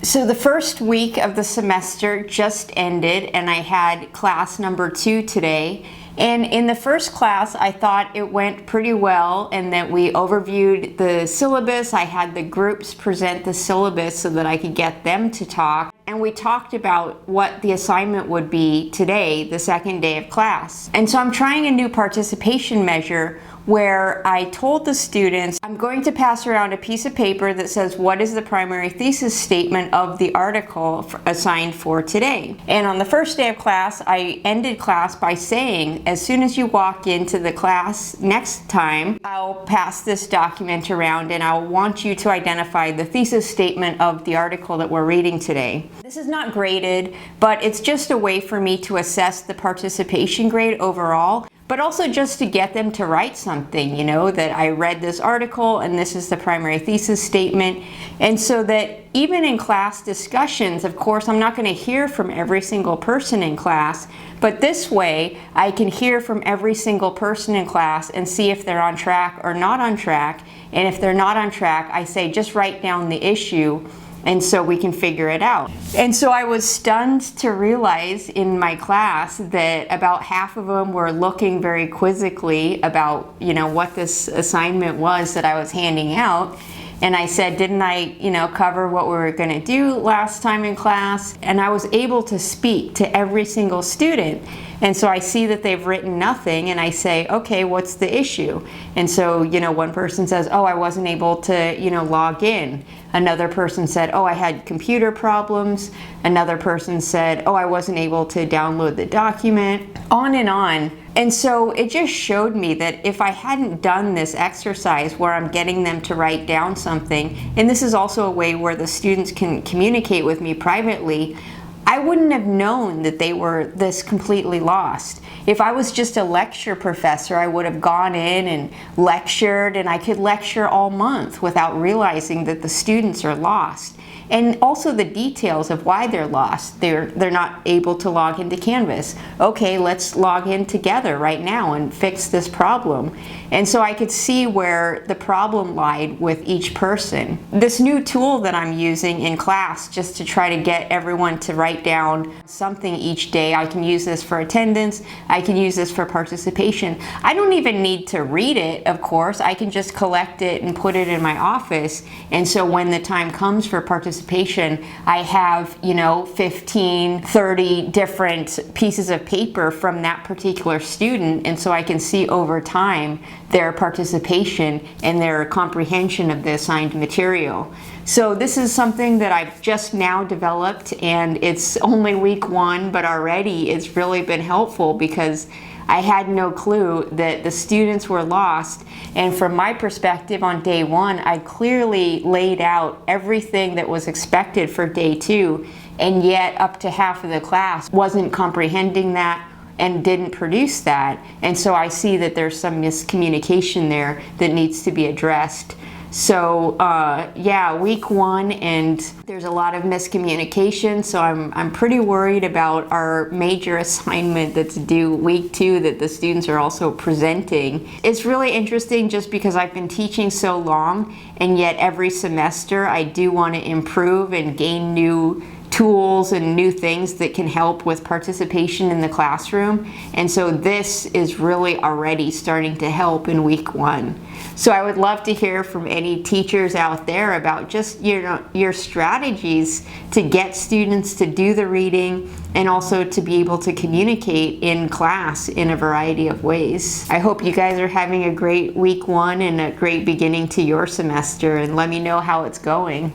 So the first week of the semester just ended and I had class number 2 today. And in the first class, I thought it went pretty well and that we overviewed the syllabus. I had the groups present the syllabus so that I could get them to talk. And we talked about what the assignment would be today, the second day of class. And so I'm trying a new participation measure where I told the students, I'm going to pass around a piece of paper that says what is the primary thesis statement of the article assigned for today. And on the first day of class, I ended class by saying, as soon as you walk into the class next time, I'll pass this document around and I'll want you to identify the thesis statement of the article that we're reading today. This is not graded, but it's just a way for me to assess the participation grade overall, but also just to get them to write something, you know, that I read this article and this is the primary thesis statement. And so that even in class discussions, of course, I'm not going to hear from every single person in class, but this way I can hear from every single person in class and see if they're on track or not on track. And if they're not on track, I say just write down the issue, and so we can figure it out. And so I was stunned to realize in my class that about half of them were looking very quizzically about, you know, what this assignment was that I was handing out. And I said, didn't I, you know, cover what we were going to do last time in class? And I was able to speak to every single student. And so I see that they've written nothing and I say, okay, what's the issue? And so, you know, one person says, oh, I wasn't able to, you know, log in. Another person said, oh, I had computer problems. Another person said, oh, I wasn't able to download the document. On and on. And so it just showed me that if I hadn't done this exercise where I'm getting them to write down something, and this is also a way where the students can communicate with me privately, I wouldn't have known that they were this completely lost. If I was just a lecture professor, I would have gone in and lectured, and I could lecture all month without realizing that the students are lost. And also the details of why they're lost. They're not able to log into Canvas. Okay, let's log in together right now and fix this problem. And so I could see where the problem lied with each person. This new tool that I'm using in class just to try to get everyone to write down something each day, I can use this for attendance, I can use this for participation. I don't even need to read it, of course. I can just collect it and put it in my office. And so when the time comes for participation, I have, you know, 15, 30 different pieces of paper from that particular student, and so I can see over time their participation and their comprehension of the assigned material. So this is something that I've just now developed, and it's only week 1, but already it's really been helpful because I had no clue that the students were lost. And from my perspective on day 1, I clearly laid out everything that was expected for day 2, and yet up to half of the class wasn't comprehending that and didn't produce that. And so I see that there's some miscommunication there that needs to be addressed. So yeah, week 1, and there's a lot of miscommunication, so I'm pretty worried about our major assignment that's due week 2 that the students are also presenting. It's really interesting just because I've been teaching so long, and yet every semester I do want to improve and gain new tools and new things that can help with participation in the classroom. And so this is really already starting to help in week 1. So I would love to hear from any teachers out there about just, you know, your strategies to get students to do the reading and also to be able to communicate in class in a variety of ways. I hope you guys are having a great week 1 and a great beginning to your semester, and let me know how it's going.